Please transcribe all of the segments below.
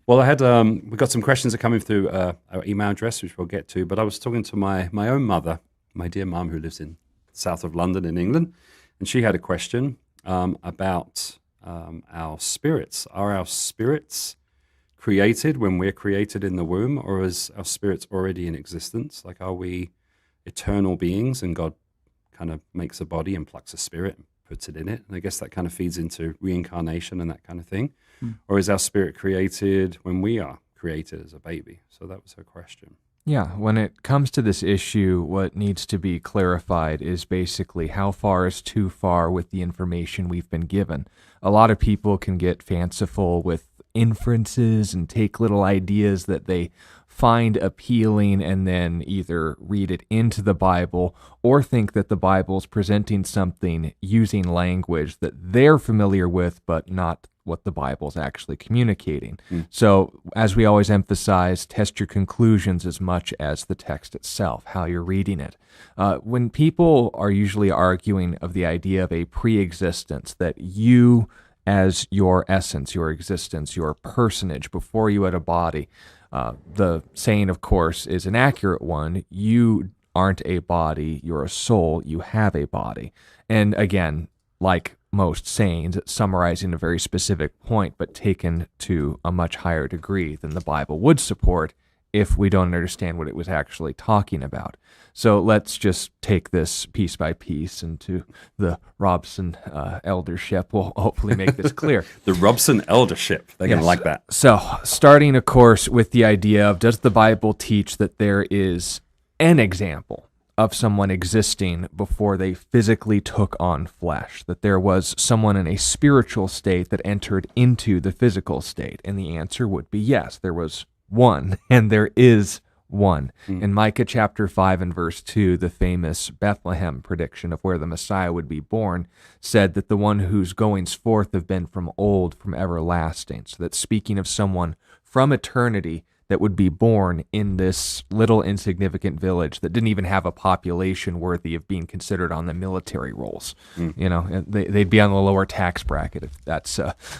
Well, we got some questions that are coming through our email address, which we'll get to. But I was talking to my own mother, my dear mum, who lives in south of London in England, and she had a question about our spirits. Are our spirits created when we're created in the womb, or is our spirits already in existence? Like, are we eternal beings, and God kind of makes a body and plucks a spirit and puts it in it? And I guess that kind of feeds into reincarnation and that kind of thing. Or is our spirit created when we are created as a baby? So that was her question. Yeah, when it comes to this issue, what needs to be clarified is basically how far is too far with the information we've been given. A lot of people can get fanciful with inferences and take little ideas that they find appealing and then either read it into the Bible or think that the Bible is presenting something using language that they're familiar with but not what the Bible is actually communicating. So, as we always emphasize, test your conclusions as much as the text itself, how you're reading it. When people are usually arguing of the idea of a pre-existence, that you as your essence, your existence, your personage before you had a body, the saying, of course, is an accurate one. You aren't a body, you're a soul, you have a body. And again, like most sayings, it's summarizing a very specific point, but taken to a much higher degree than the Bible would support if we don't understand what it was actually talking about. So let's just take this piece by piece into the Robson eldership. We'll hopefully make this clear. The Robson eldership. They're going to like that. So starting, of course, with the idea of, does the Bible teach that there is an example of someone existing before they physically took on flesh, that there was someone in a spiritual state that entered into the physical state? And the answer would be yes, there was one, and there is one. In Micah chapter 5 and verse 2, the famous Bethlehem prediction of where the Messiah would be born said that the one whose goings forth have been from old, from everlasting. So that's speaking of someone from eternity that would be born in this little insignificant village that didn't even have a population worthy of being considered on the military rolls. You know, they'd be on the lower tax bracket if that's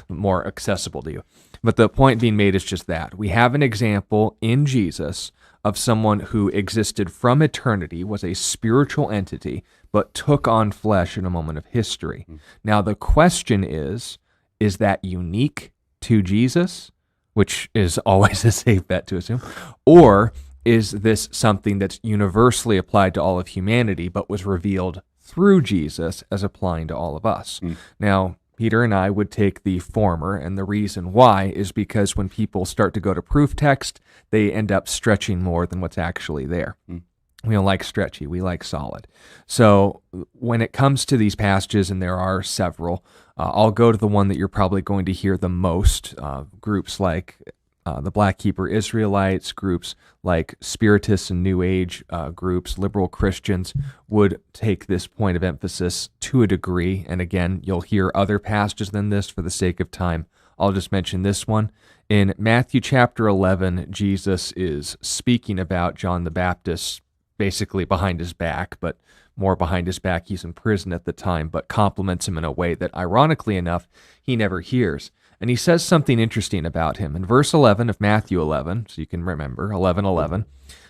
more accessible to you. But the point being made is just that. We have an example in Jesus of someone who existed from eternity, was a spiritual entity, but took on flesh in a moment of history. Now, the question is that unique to Jesus? Which is always a safe bet to assume, or is this something that's universally applied to all of humanity, but was revealed through Jesus as applying to all of us? Now, Peter and I would take the former, and the reason why is because when people start to go to proof text, they end up stretching more than what's actually there. We don't like stretchy, we like solid. So when it comes to these passages, and there are several, I'll go to the one that you're probably going to hear the most. Groups like the Black Hebrew Israelites, groups like Spiritists and New Age groups, liberal Christians would take this point of emphasis to a degree. And again, you'll hear other passages than this for the sake of time. I'll just mention this one. In Matthew chapter 11, Jesus is speaking about John the Baptist basically behind his back, but more behind his back. He's in prison at the time, but compliments him in a way that, ironically enough, he never hears. And he says something interesting about him. In verse 11 of Matthew 11, so you can remember, 11:11,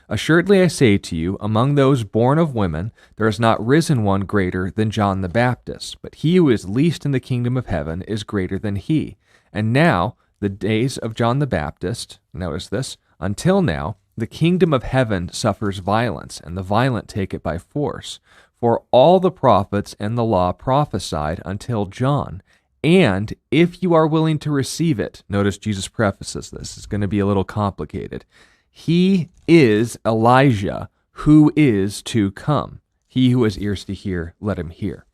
"Assuredly I say to you, among those born of women, there has not risen one greater than John the Baptist, but he who is least in the kingdom of heaven is greater than he. And now, the days of John the Baptist," notice this, "until now, the kingdom of heaven suffers violence, and the violent take it by force. For all the prophets and the law prophesied until John. And if you are willing to receive it," notice Jesus prefaces this, it's going to be a little complicated, "he is Elijah who is to come. He who has ears to hear, let him hear."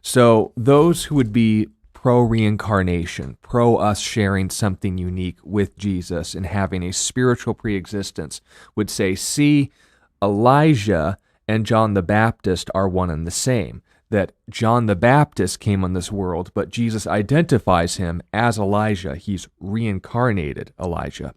So those who would be pro-reincarnation, pro-us sharing something unique with Jesus and having a spiritual pre-existence would say, see, Elijah and John the Baptist are one and the same. That John the Baptist came on this world, but Jesus identifies him as Elijah. He's reincarnated Elijah.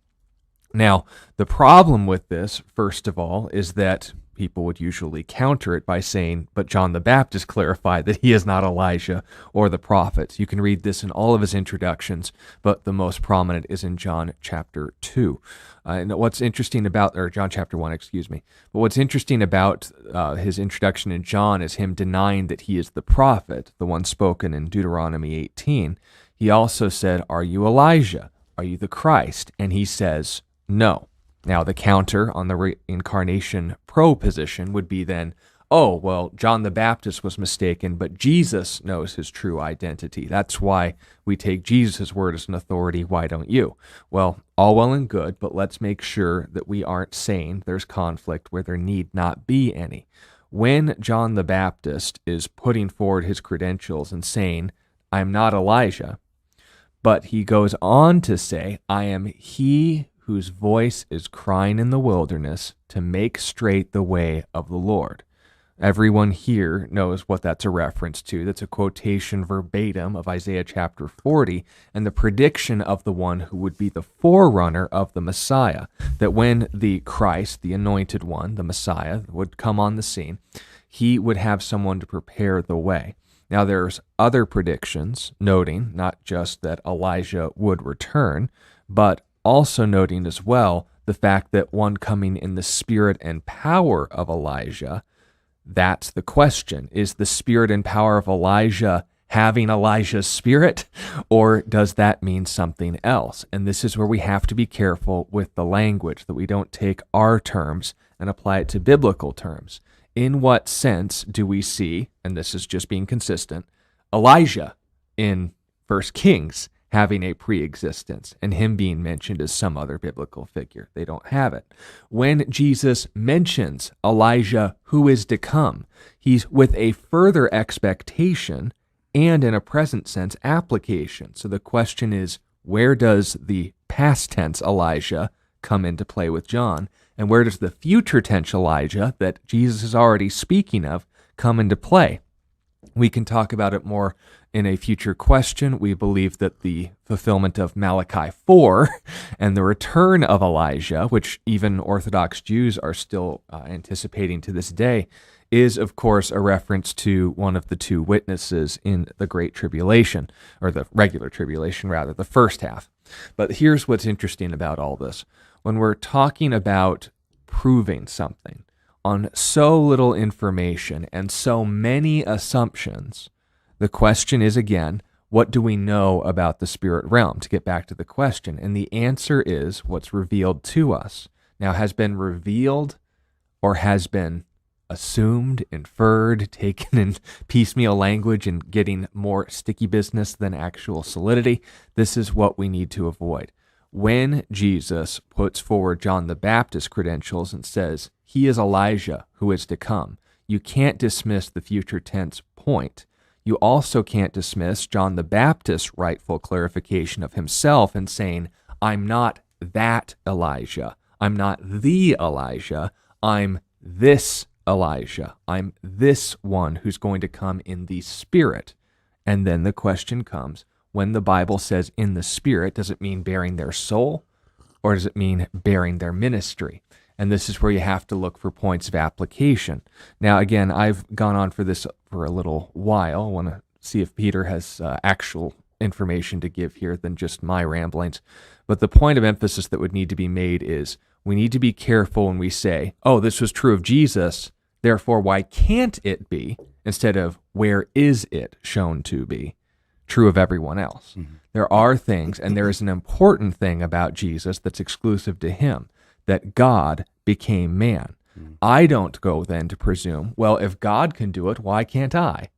Now, the problem with this, first of all, is that people would usually counter it by saying, but John the Baptist clarified that he is not Elijah or the prophets. You can read this in all of his introductions, but the most prominent is in John chapter 2. And what's interesting about, or John chapter 1, excuse me. But what's interesting about his introduction in John is him denying that he is the prophet, the one spoken in Deuteronomy 18. He also said, are you Elijah? Are you the Christ? And he says, no. Now, the counter on the reincarnation pro position would be then, oh, well, John the Baptist was mistaken, but Jesus knows his true identity. That's why we take Jesus' word as an authority. Why don't you? Well, all well and good, but let's make sure that we aren't saying there's conflict where there need not be any. When John the Baptist is putting forward his credentials and saying, I'm not Elijah, but he goes on to say, I am he whose voice is crying in the wilderness to make straight the way of the Lord. Everyone here knows what that's a reference to. That's a quotation verbatim of Isaiah chapter 40 and the prediction of the one who would be the forerunner of the Messiah, that when the Christ, the anointed one, the Messiah, would come on the scene, he would have someone to prepare the way. Now, there's other predictions noting not just that Elijah would return, but also noting as well the fact that one coming in the spirit and power of Elijah, that's the question. Is the spirit and power of Elijah having Elijah's spirit, or does that mean something else? And this is where we have to be careful with the language, that we don't take our terms and apply it to biblical terms. In what sense do we see, and this is just being consistent, Elijah in 1 Kings having a pre-existence and him being mentioned as some other biblical figure? They don't have it. When Jesus mentions Elijah who is to come, he's with a further expectation and in a present sense application. So the question is, where does the past tense Elijah come into play with John? And where does the future tense Elijah that Jesus is already speaking of come into play? We can talk about it more in a future question. We believe that the fulfillment of Malachi 4 and the return of Elijah, which even Orthodox Jews are still anticipating to this day, is, of course, a reference to one of the two witnesses in the Great Tribulation, or the regular tribulation, rather, the first half. But here's what's interesting about all this. When we're talking about proving something on so little information and so many assumptions, the question is, again, what do we know about the spirit realm? To get back to the question, and the answer is what's revealed to us. Now, has been revealed or has been assumed, inferred, taken in piecemeal language and getting more sticky business than actual solidity. This is what we need to avoid. When Jesus puts forward John the Baptist credentials and says, he is Elijah who is to come, you can't dismiss the future tense point. You also can't dismiss John the Baptist's rightful clarification of himself and saying, I'm not that Elijah. I'm not the Elijah. I'm this Elijah. I'm this one who's going to come in the Spirit. And then the question comes, when the Bible says in the Spirit, does it mean bearing their soul, or does it mean bearing their ministry? And this is where you have to look for points of application. Now, again, I've gone on for this for a little while. I want to see if Peter has actual information to give here than just my ramblings. But the point of emphasis that would need to be made is we need to be careful when we say, oh, this was true of Jesus, therefore why can't it be, instead of where is it shown to be true of everyone else. Mm-hmm. There are things, and there is an important thing about Jesus that's exclusive to him, that God became man. Mm-hmm. I don't go then to presume, well, if God can do it, why can't I?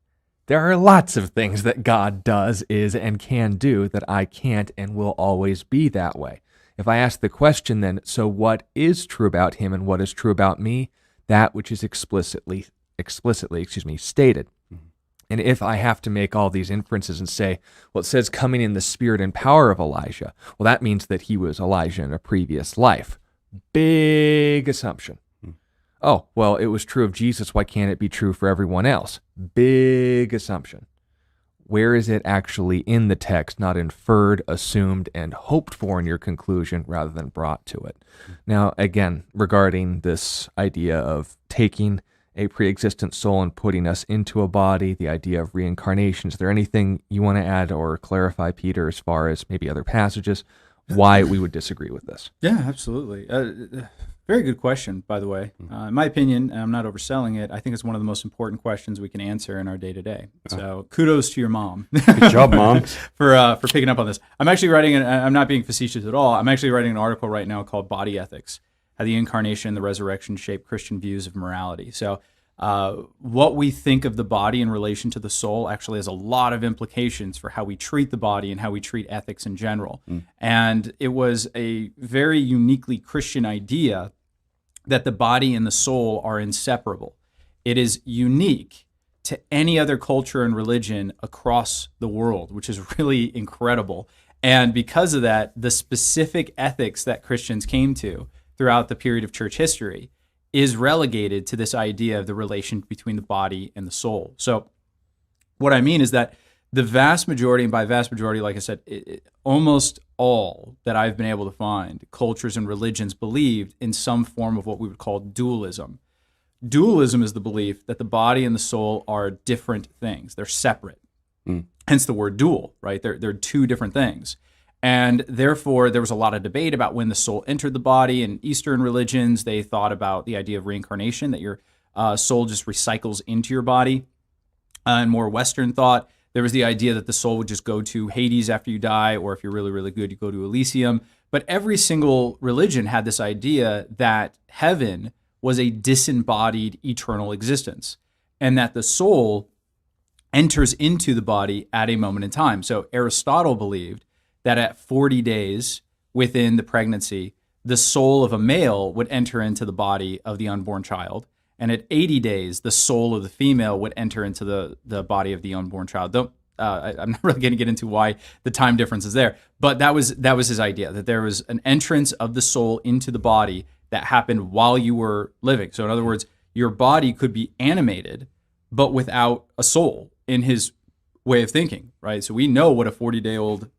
There are lots of things that God does, is, and can do that I can't and will always be that way. If I ask the question then, so what is true about him and what is true about me? That which is explicitly stated. Mm-hmm. And if I have to make all these inferences and say, well, it says coming in the spirit and power of Elijah, well, that means that he was Elijah in a previous life. Big assumption. Oh, well, it was true of Jesus. Why can't it be true for everyone else? Big assumption. Where is it actually in the text, not inferred, assumed, and hoped for in your conclusion rather than brought to it? Now, again, regarding this idea of taking a pre-existent soul and putting us into a body, the idea of reincarnation, is there anything you want to add or clarify, Peter, as far as maybe other passages, why we would disagree with this? Yeah, absolutely. Very good question, by the way. In my opinion, and I'm not overselling it, I think it's one of the most important questions we can answer in our day-to-day. So kudos to your mom. Good job, Mom. for picking up on this. I'm actually writing, I'm not being facetious at all, I'm actually writing an article right now called Body Ethics, How the Incarnation and the Resurrection Shape Christian Views of Morality. So what we think of the body in relation to the soul actually has a lot of implications for how we treat the body and how we treat ethics in general. And it was a very uniquely Christian idea that the body and the soul are inseparable. It is unique to any other culture and religion across the world, which is really incredible. And because of that, the specific ethics that Christians came to throughout the period of church history is relegated to this idea of the relation between the body and the soul. So what I mean is that the vast majority, and by vast majority, like I said, almost all that I've been able to find, cultures and religions believed in some form of what we would call dualism. Dualism is the belief that the body and the soul are different things. They're separate. Hence the word dual, right? They're two different things. And therefore, there was a lot of debate about when the soul entered the body. In Eastern religions, they thought about the idea of reincarnation, that your soul just recycles into your body. In more Western thought, there was the idea that the soul would just go to Hades after you die, or if you're really, really good, you go to Elysium. But every single religion had this idea that heaven was a disembodied eternal existence, and that the soul enters into the body at a moment in time. So Aristotle believed that at 40 days within the pregnancy, the soul of a male would enter into the body of the unborn child. And at 80 days, the soul of the female would enter into the body of the unborn child. I'm not really going to get into why the time difference is there, but that was his idea, that there was an entrance of the soul into the body that happened while you were living. So in other words, your body could be animated, but without a soul, in his way of thinking, right? So we know what a 40-day-old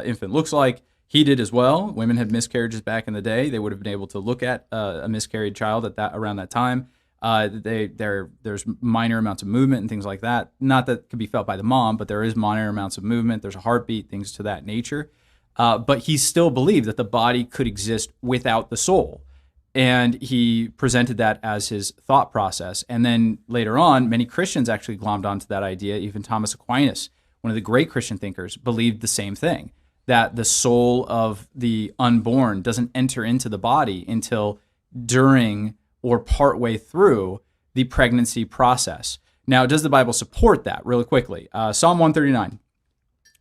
infant looks like. He did as well. Women had miscarriages back in the day. They would have been able to look at a miscarried child around that time. There's minor amounts of movement and things like that. Not that could be felt by the mom, but there is minor amounts of movement. There's a heartbeat, things to that nature. But he still believed that the body could exist without the soul. And he presented that as his thought process. And then later on, many Christians actually glommed onto that idea. Even Thomas Aquinas, one of the great Christian thinkers, believed the same thing, that the soul of the unborn doesn't enter into the body until during or partway through the pregnancy process. Now, does the Bible support that? Really quickly, Psalm 139,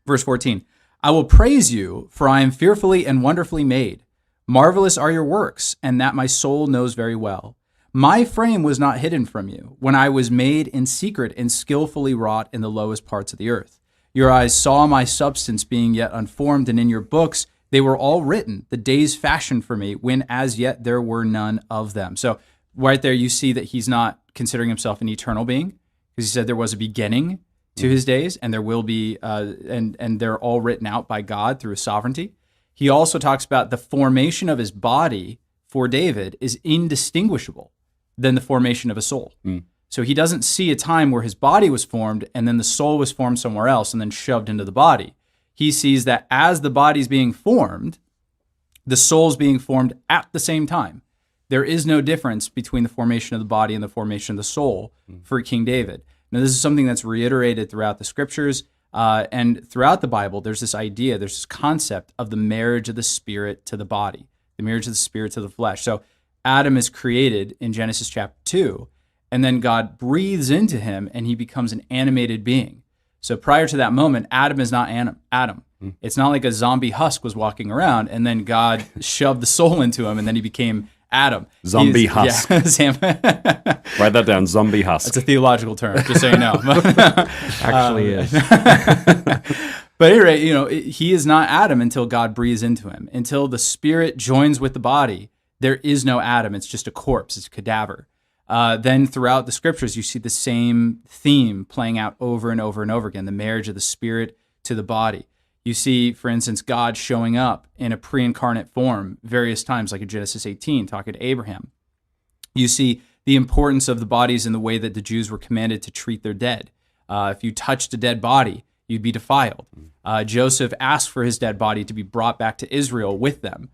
verse 14, I will praise you, for I am fearfully and wonderfully made. Marvelous are your works, and that my soul knows very well. My frame was not hidden from you when I was made in secret and skillfully wrought in the lowest parts of the earth. Your eyes saw my substance being yet unformed, and in your books they were all written, the days fashioned for me, when as yet there were none of them. So right there you see that he's not considering himself an eternal being, because he said there was a beginning to his days, and there will be, and they're all written out by God through his sovereignty. He also talks about the formation of his body for David is indistinguishable than the formation of a soul. So he doesn't see a time where his body was formed and then the soul was formed somewhere else and then shoved into the body. He sees that as the body's being formed, the soul's being formed at the same time. There is no difference between the formation of the body and the formation of the soul for King David. Now, this is something that's reiterated throughout the scriptures. And throughout the Bible, there's this idea, there's this concept of the marriage of the spirit to the body, the marriage of the spirit to the flesh. So Adam is created in Genesis chapter 2, and then God breathes into him, and he becomes an animated being. So prior to that moment, Adam is not Adam. It's not like a zombie husk was walking around, and then God shoved the soul into him, and then he became Adam. Zombie husk. Yeah, Write that down, zombie husk. It's a theological term, just so you know. Actually is. But at any rate, he is not Adam until God breathes into him. Until the spirit joins with the body, there is no Adam. It's just a corpse. It's a cadaver. Then throughout the scriptures, you see the same theme playing out over and over and over again, the marriage of the spirit to the body. You see, for instance, God showing up in a pre-incarnate form various times, like in Genesis 18, talking to Abraham. You see the importance of the bodies in the way that the Jews were commanded to treat their dead. If you touched a dead body, you'd be defiled. Joseph asked for his dead body to be brought back to Israel with them.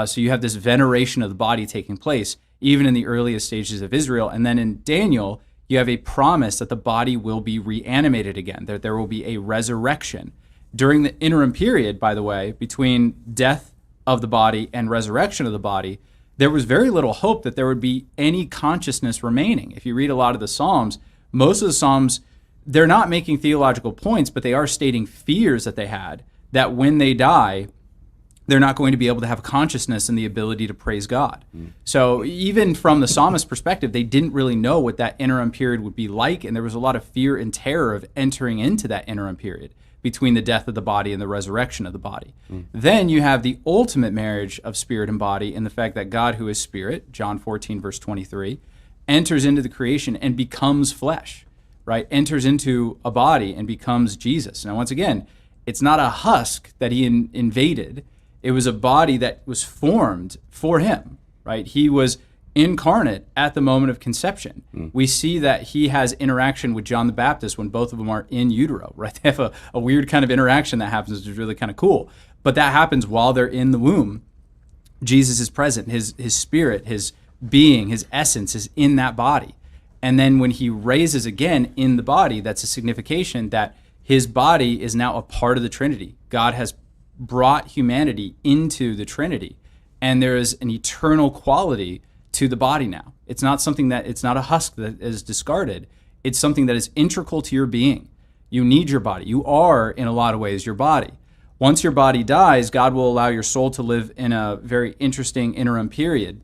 So you have this veneration of the body taking place, even in the earliest stages of Israel. And then in Daniel, you have a promise that the body will be reanimated again, that there will be a resurrection. During the interim period, by the way, between death of the body and resurrection of the body, there was very little hope that there would be any consciousness remaining. If you read a lot of the Psalms, most of the Psalms, they're not making theological points, but they are stating fears that they had, that when they die, they're not going to be able to have consciousness and the ability to praise God. So even from the psalmist's perspective, they didn't really know what that interim period would be like, and there was a lot of fear and terror of entering into that interim period between the death of the body and the resurrection of the body. Then you have the ultimate marriage of spirit and body in the fact that God, who is spirit, John 14, verse 23, enters into the creation and becomes flesh, right? Enters into a body and becomes Jesus. Now, once again, it's not a husk that he invaded. It was a body that was formed for him, right? He was incarnate at the moment of conception. We see that he has interaction with John the Baptist when both of them are in utero, right? They have a weird kind of interaction that happens, which is really kind of cool. But that happens while they're in the womb. Jesus is present. His spirit, his being, his essence is in that body. And then when he raises again in the body, that's a signification that his body is now a part of the Trinity. God has brought humanity into the Trinity, and there is an eternal quality to the body now. It's not something that, it's not a husk that is discarded. It's something that is integral to your being. You need your body. You are, in a lot of ways, your body. Once your body dies, God will allow your soul to live in a very interesting interim period,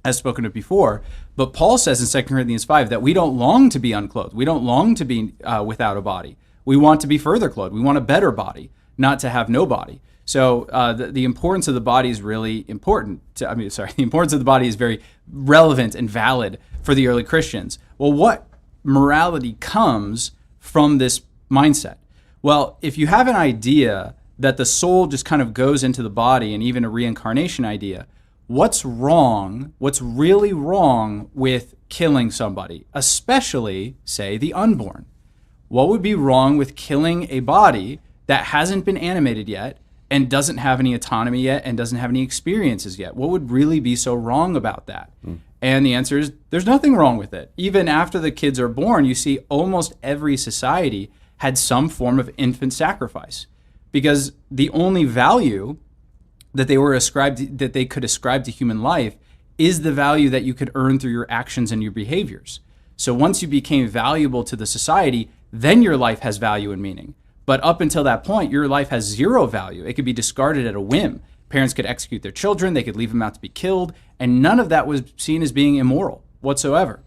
as spoken of before. But Paul says in 2 Corinthians 5 that we don't long to be unclothed. We don't long to be without a body. We want to be further clothed. We want a better body, not to have no body. So the importance of the body is really important. The importance of the body is very relevant and valid for the early Christians. Well, what morality comes from this mindset? Well, if you have an idea that the soul just kind of goes into the body, and even a reincarnation idea, what's wrong, what's really wrong with killing somebody, especially, say, the unborn? What would be wrong with killing a body that hasn't been animated yet and doesn't have any autonomy yet and doesn't have any experiences yet? What would really be so wrong about that? And the answer is there's nothing wrong with it. Even after the kids are born, you see almost every society had some form of infant sacrifice, because the only value that they could ascribe to human life is the value that you could earn through your actions and your behaviors. So once you became valuable to the society, then your life has value and meaning. But up until that point, your life has zero value. It could be discarded at a whim. Parents could execute their children. They could leave them out to be killed. And none of that was seen as being immoral whatsoever.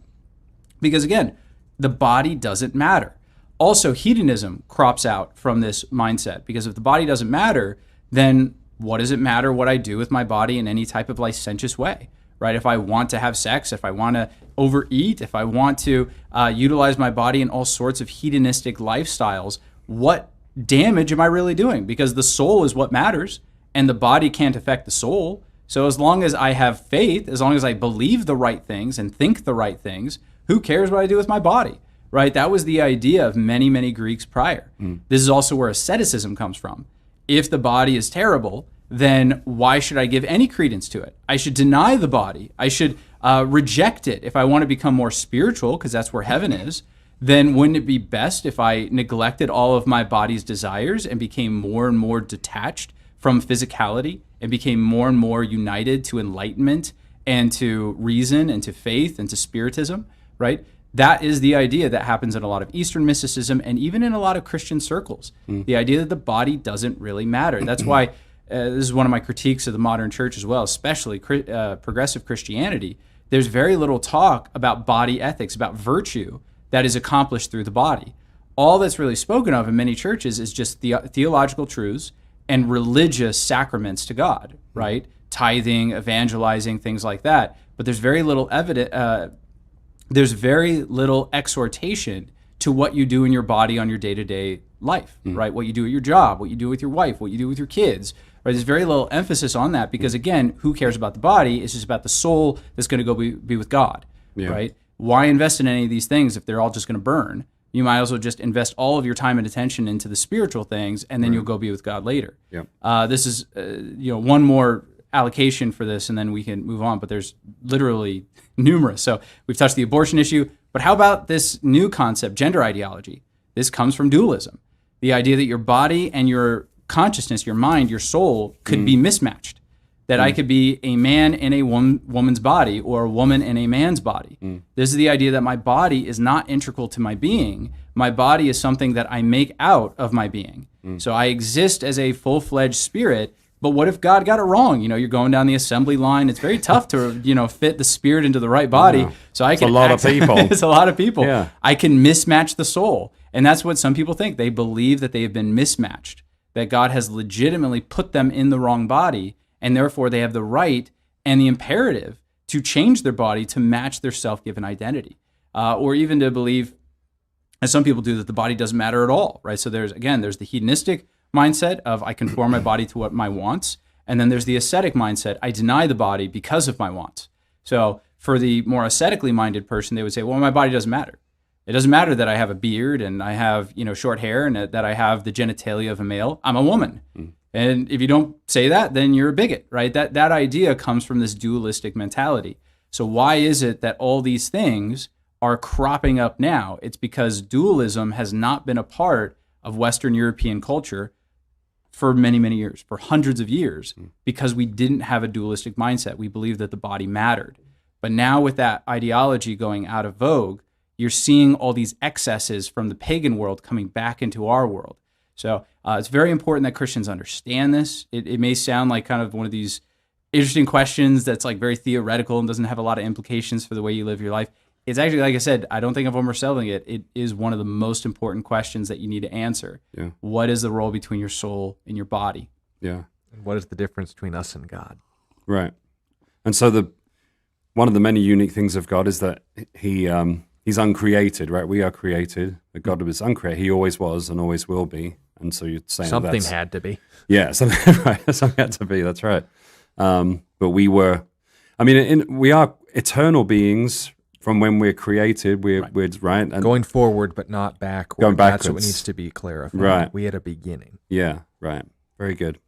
Because again, the body doesn't matter. Also, hedonism crops out from this mindset. Because if the body doesn't matter, then what does it matter what I do with my body in any type of licentious way? Right? If I want to have sex, if I want to overeat, if I want to utilize my body in all sorts of hedonistic lifestyles, what damage am I really doing? Because the soul is what matters, and the body can't affect the soul. So as long as I have faith, as long as I believe the right things and think the right things, who cares what I do with my body? Right? That was the idea of many, many Greeks prior. This is also where asceticism comes from. If the body is terrible, then why should I give any credence to it? I should deny the body. I should reject it. If I want to become more spiritual, because that's where heaven is, then wouldn't it be best if I neglected all of my body's desires and became more and more detached from physicality and became more and more united to enlightenment and to reason and to faith and to spiritism, right? That is the idea that happens in a lot of Eastern mysticism and even in a lot of Christian circles. The idea that the body doesn't really matter. That's why this is one of my critiques of the modern church as well, especially progressive Christianity. There's very little talk about body ethics, about virtue that is accomplished through the body. All that's really spoken of in many churches is just theological truths and religious sacraments to God, right? Tithing, evangelizing, things like that. But there's very little there's very little exhortation to what you do in your body on your day-to-day life, right? What you do at your job, what you do with your wife, what you do with your kids, right? There's very little emphasis on that because, again, who cares about the body? It's just about the soul that's going to go be with God, right? Why invest in any of these things if they're all just going to burn? You might as well just invest all of your time and attention into the spiritual things, and then you'll go be with God later. This is one more allocation for this, and then we can move on. But there's literally numerous. So we've touched the abortion issue, but how about this new concept, gender ideology? This comes from dualism, the idea that your body and your consciousness, your mind, your soul could be mismatched. That I could be a man in a woman's body or a woman in a man's body. This is the idea that my body is not integral to my being. My body is something that I make out of my being. So I exist as a full-fledged spirit, but what if God got it wrong? You're going down the assembly line. It's very tough to, fit the spirit into the right body. So I can a lot of people. It's a lot of people. Yeah. I can mismatch the soul. And that's what some people think. They believe that they have been mismatched, that God has legitimately put them in the wrong body, and therefore they have the right and the imperative to change their body to match their self-given identity. Or even to believe, as some people do, that the body doesn't matter at all, right? So there's the hedonistic mindset of I conform my body to what my wants, and then there's the ascetic mindset, I deny the body because of my wants. So for the more ascetically minded person, they would say, well, my body doesn't matter. It doesn't matter that I have a beard and I have short hair and that I have the genitalia of a male. I'm a woman. And if you don't say that, then you're a bigot, right? That idea comes from this dualistic mentality. So why is it that all these things are cropping up now? It's because dualism has not been a part of Western European culture for many, many years, for hundreds of years, because we didn't have a dualistic mindset. We believed that the body mattered. But now with that ideology going out of vogue, you're seeing all these excesses from the pagan world coming back into our world. So it's very important that Christians understand this. It may sound like kind of one of these interesting questions that's like very theoretical and doesn't have a lot of implications for the way you live your life. It's actually, like I said, I don't think I'm overselling it. It is one of the most important questions that you need to answer. Yeah. What is the role between your soul and your body? Yeah. And what is the difference between us and God? Right. And so one of the many unique things of God is that he's uncreated, right? We are created. But God was uncreated. He always was and always will be. And so you're saying something had to be. Yeah, something had to be. That's right. But we were, we are eternal beings from when we're created. We're right. And going forward, but not backward. Going backwards. That's what needs to be clarified. Right. We had a beginning. Yeah, right. Very good.